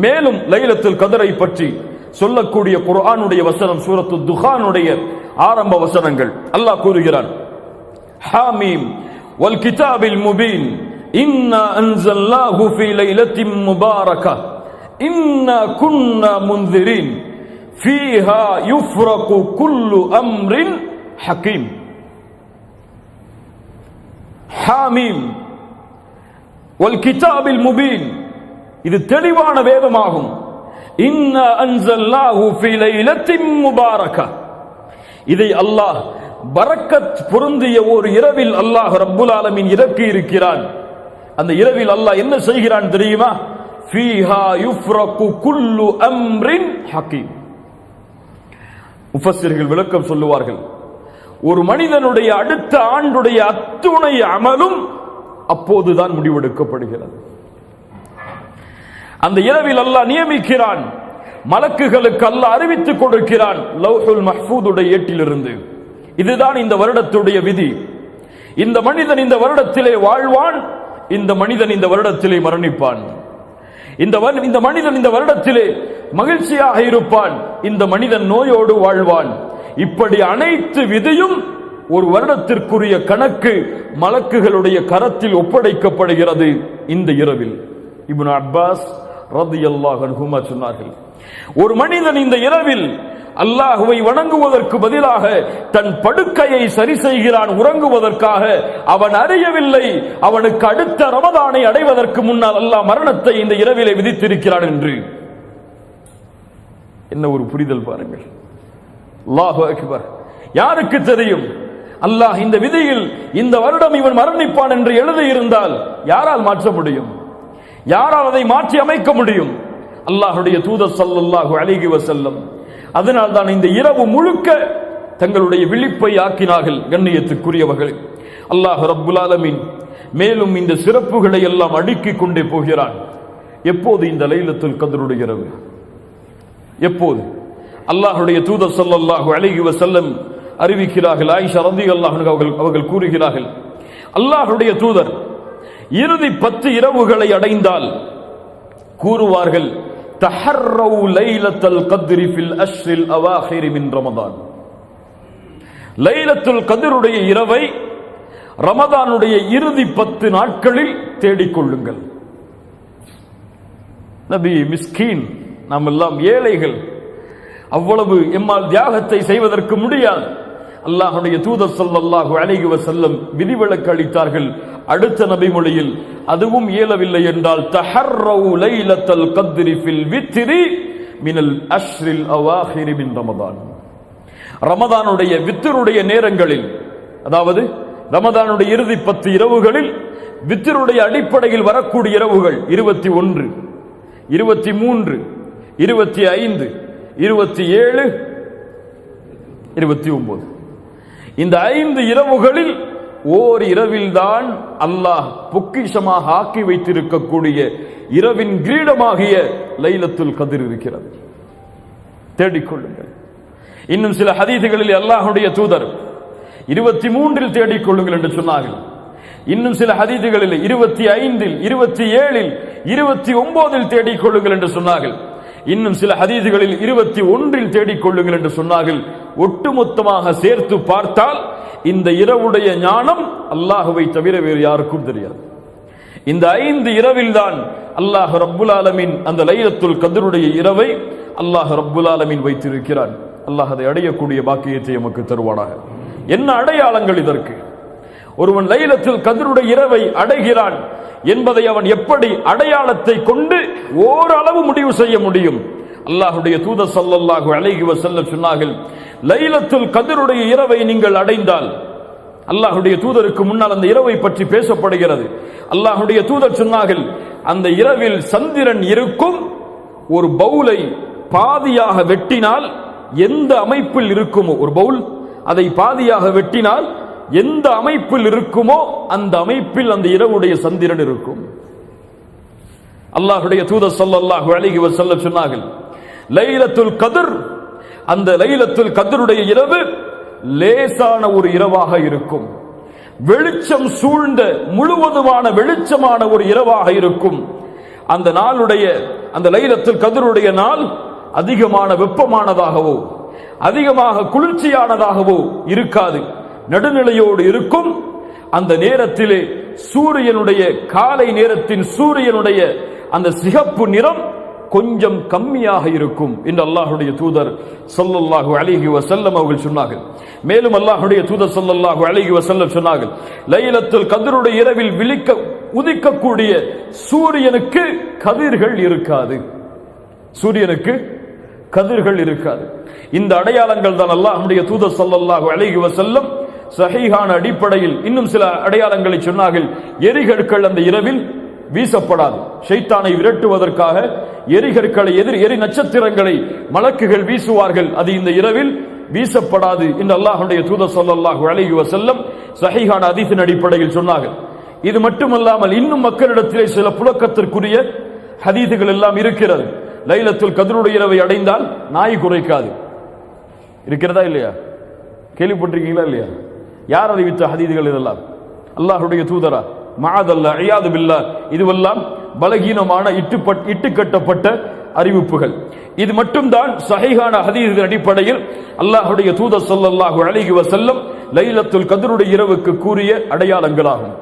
மேலும் லைலத்துல் கத்ரை பற்றி சொல்லக்கூடிய குர்ஆனுடைய வசனம் சூரத்து துஹானுடைய ஆரம்ப வசனங்கள். அல்லாஹ் கூறுகிறான், ஹாமீம் வல் கிதாபில் முபீன் இன்னா அன்ஸல்னாஹு ஃபீ லைலத்தின் முபாரகா இன்னா குன்னா முன்திரீன் ஃபீஹா யுஃப்ரகு குல்லு அம்ரின் ஹகீம். ஹாமீம் வல் கிதாபில் முபீன், இது தெளிவான வேதமாகும். இன்னா அன்ஸல்னாஹு ஃபீ லைலத்தின் முபாரகா, இதை அல்லாஹ் பரக்கத் பொருந்திய ஒரு இரவில் அல்லாஹ் ரப்புல் ஆலமீன் இறக்கி இருக்கிறான். அந்த இரவில் அல்லாஹ் என்ன செய்கிறான் தெரியுமா? ஃபீஹா யுஃப்ரகு குல்லு அம்ரின் ஹகீம். முஃபஸ்ஸிர்கள் விளக்கம் சொல்லுவார்கள், ஒரு மனிதனுடைய அடுத்த ஆண்டுடைய அத்துணை அமலும் அப்போதுதான் முடிவெடுக்கப்படுகிறது. அந்த இரவில் அல்லாஹ் நியமிக்கிறான், மலக்குகளுக்கு அல்லாஹ் அறிவித்துக் கொடுக்கிறான் லவ்ஹுல் மஹ்ஃபூதுடைய ஏட்டிலிருந்து. இதுதான் இந்த வருடத்துடைய விதி. இந்த மனிதன் இந்த வருடத்திலே வாழ்வான், இந்த மனிதன் இந்த வருடத்திலே மரணிப்பான். இந்த மனிதன் இந்த வருடத்திலே மகிழ்ச்சியாக இருப்பான், இந்த மனிதன் நோயோடு வாழ்வான். இப்படி அனைத்து விதியும் ஒரு வருடத்திற்குரிய கணக்கு மலக்குகளுடைய கரத்தில் ஒப்படைக்கப்படுகிறது இந்த இரவில். இப்னு அப்பாஸ் ரலியல்லாஹு அன்ஹுமா சொன்னார்கள், ஒரு மனிதன் இந்த இரவில் அல்லாஹுவை வணங்குவதற்கு பதிலாக தன் படுக்கையை சரி செய்கிறான் உறங்குவதற்காக. அவன் அறியவில்லை அவனுக்கு அடுத்த ரமதானை அடைவதற்கு முன்னால் அல்லாஹ் மரணத்தை இந்த இரவிலே விதித்திருக்கிறான் என்று. என்ன ஒரு புரிதல் பாருங்கள். அல்லாஹு அக்பர். யாருக்கு தெரியும், அல்லாஹ் இந்த விதியில் இந்த வருடம் இவன் மரணிப்பான் என்று எழுதியிருந்தால் யாரால் மாற்ற முடியும்? யாரால் அதை மாற்றி அமைக்க முடியும்? அல்லாஹ்வுடைய தூதர் ஸல்லல்லாஹு அலைஹி வஸல்லம் அதனால் தான் இந்த இரவு முழுக்க தங்களுடைய விழிப்பை ஆக்கினார்கள். கண்ணியத்துக்குரியவர்கள், அல்லாஹ் ரப்புல் ஆலமீன் மேலும் இந்த சிறப்புகளை எல்லாம் அடுக்கிக் கொண்டே போகிறான். எப்போது இந்த லைலத்துல் கத்ருடைய இரவு? எப்போது? அல்லாஹ்வுடைய தூதர் ஸல்லல்லாஹு அலைஹி வஸல்லம் அறிவிக்கிறார்கள், ஆயிஷா ரலியல்லாஹு அன்ஹா அவர்கள் கூறுகிறார்கள், அல்லாஹ்வுடைய தூதர் இறுதி 10 இரவுகளை அடைந்தால் கூறுவார்கள், தஹர்ரவு லைலத்துல் கத்ரி ஃபில் அஷ்ரில் அவாஹிர் மின் ரமதான். லைலத்துல் கத்ருடைய இரவை ரமதானுடைய இறுதி 10 நாட்களில் தேடிக்கொள்ளுங்கள். நபி மிஸ்கீன், நாம் எல்லாம் ஏழைகள், அவ்வளவு எம்மால் தியாகத்தை செய்வதற்கு முடியாது. அல்லாஹ்வுடைய தூதர் ஸல்லல்லாஹு அலைஹி வஸல்லம் விதிவிலக்கு அளித்தார்கள். அடுத்த நபி மொழியில் அதுவும் இயலவில்லை என்றால் தஹர்ரவு லைலத்துல் கத்ரி ஃபில் வித்ரி மினல் அஷ்ரில் அவாஹிர் மின் ரமதான். ரமதானுடைய வித்ருடைய நேரங்களில், அதாவது ரமதானுடைய இறுதி 10 இரவுகளில் வித்ருடைய அடிப்படையில் வரக்கூடிய இரவுகள் 21, 23, 25, 27, 29. இந்த 5 இரவுகளில் ஓர் இரவில்தான் அல்லாஹ் பொக்கிஷமாக ஆக்கி வைத்திருக்கக்கூடிய இரவின் கிரீடமாகிய லைலத்துல் கத்ர் இருக்கிறது. தேடிக்கொள்ளுங்கள். இன்னும் சில ஹதீதுகளில் அல்லாஹ்வுடைய தூதர் 23இல் தேடிக்கொள்ளுங்கள் என்று சொன்னார்கள். இன்னும் சில ஹதீதுகளில் 25இல், 27இல், 29இல் தேடிக்கொள்ளுங்கள் என்று சொன்னார்கள். இன்னும் சில ஹதீதுகளில் 21இல் தேடிக்கொள்ளுங்கள் என்று சொன்னார்கள். ஒட்டுமொத்தமாக சேர்த்து பார்த்தால் இந்த இரவுடைய ஞானம் அல்லாஹுவை தவிர வேறு யாருக்கும் தெரியாது. இந்த 5 இரவில் தான் அல்லாஹ் ரப்புல் ஆலமீன் அந்த லைலத்துல் கத்ருடைய இரவை அல்லாஹ் ரப்புல் ஆலமீன் வைத்திருக்கிறான். அல்லாஹ் அதை அடையக்கூடிய பாக்கியத்தை நமக்கு தருவானாக. என்ன அடையாளங்கள் இதற்கு? ஒருவன் லைலத்துல் கத்ருடைய இரவை அடைகிறான் என்பதை அவன் எப்படி அடையாளத்தை கொண்டு ஓரளவு முடிவு செய்ய முடியும்? அல்லாஹ்வுடைய தூதர் ஸல்லல்லாஹு அலைஹி வஸல்லம் சொன்னார்கள், லைலத்துல் கத்ருடைய இரவை நீங்கள் அடைந்தால், அல்லாஹ்வுடைய தூதருக்கு முன்னால் அந்த இரவை பற்றி பேசப்படுகிறது. அல்லாஹ்வுடைய தூதர் சொன்னார்கள், அந்த இரவில் சந்திரன் இருக்கும். ஒரு பவுலை பாதியாக வெட்டினால் எந்த அமைப்பில் இருக்குமோ, ஒரு பவுல் அதை பாதியாக வெட்டினால் எந்த அமைப்பில் இருக்குமோ அந்த அமைப்பில் அந்த இரவுடைய சந்திரன் இருக்கும். அல்லாஹ்வுடைய தூதர் ஸல்லல்லாஹு அலைஹி வஸல்லம் சொன்னார்கள், லைலத்துல் கத்ர், அந்த லைலத்துல் கத்ருடைய இரவு லேசான ஒரு இரவாக இருக்கும். வெளிச்சம் சூழ்ந்த முழுவதுமான வெளிச்சமான ஒரு இரவாக இருக்கும். அந்த நாளுடைய அந்த லைலத்துல் கத்ருடைய நாள் அதிகமான வெப்பமானதாகவோ அதிகமாக குளிர்ச்சியானதாகவோ இருக்காது, நடுநிலையோடு இருக்கும். அந்த நேரத்திலே சூரியனுடைய காலை நேரத்தின் சூரியனுடைய அந்த சிகப்பு நிறம் கொஞ்சம் கம்மியாக இருக்கும் என்று அல்லாஹ்வுடைய தூதர் ஸல்லல்லாஹு அலைஹி வஸல்லம் அவர்கள் சொன்னார்கள். மேலும் அல்லாஹ்வுடைய தூதர் ஸல்லல்லாஹு அலைஹி வஸல்லம் சொன்னார்கள், லைலத்துல் கத்ருடைய இரவில் உதிக்கக்கூடிய சூரியனுக்கு கதிர்கள் இருக்காது, சூரியனுக்கு கதிர்கள் இருக்காது. இந்த அடையாளங்கள் தான் அல்லாஹ்வுடைய தூதர் ஸல்லல்லாஹு அலைஹி வஸல்லம் சஹீஹான அடிப்படையில் இன்னும் சில அடையாளங்களை சொன்னார்கள். எரிகற்கள் அந்த இரவில் வீசப்படாது. ஷைத்தானை விரட்டுவதற்காக எரிகற்களை எரி நட்சத்திரங்களை மலக்குகள் வீசுவார்கள், அது இந்த இரவில் வீசப்படாது என்று அல்லாஹ்வுடைய தூதர் ஸல்லல்லாஹு அலைஹி வஸல்லம் சஹீஹான ஹதீஸின் அடிப்படையில் சொன்னார்கள். இது மட்டுமல்லாமல் இன்னும் மக்களிடத்திலே சில புழக்கத்திற்குரிய ஹதீதுகள் எல்லாம் இருக்கிறது. லைலத்துல் கத்ருடைய இரவை அடைந்தால் நாய் குறைக்காது. இருக்கிறதா இல்லையா? கேள்விப்பட்டிருக்கீங்களா இல்லையா? யார் அறிவித்த ஹதீதுகள் இதெல்லாம்? அல்லாஹ்வுடைய தூதரா? மஅதல்லாஹ், இயாது பில்லாஹ். இதுவெல்லாம் பலகீனமான இட்டுக்கட்டப்பட்ட அறிவிப்புகள். இது மட்டும்தான் சஹீஹான ஹதீஸின் அடிப்படையில் அல்லாஹ்வுடைய தூதர் ஸல்லல்லாஹு அலைஹி வஸல்லம் லைலத்துல் கத்ருடைய இரவுக்கு கூறிய அடையாளங்களாகும்.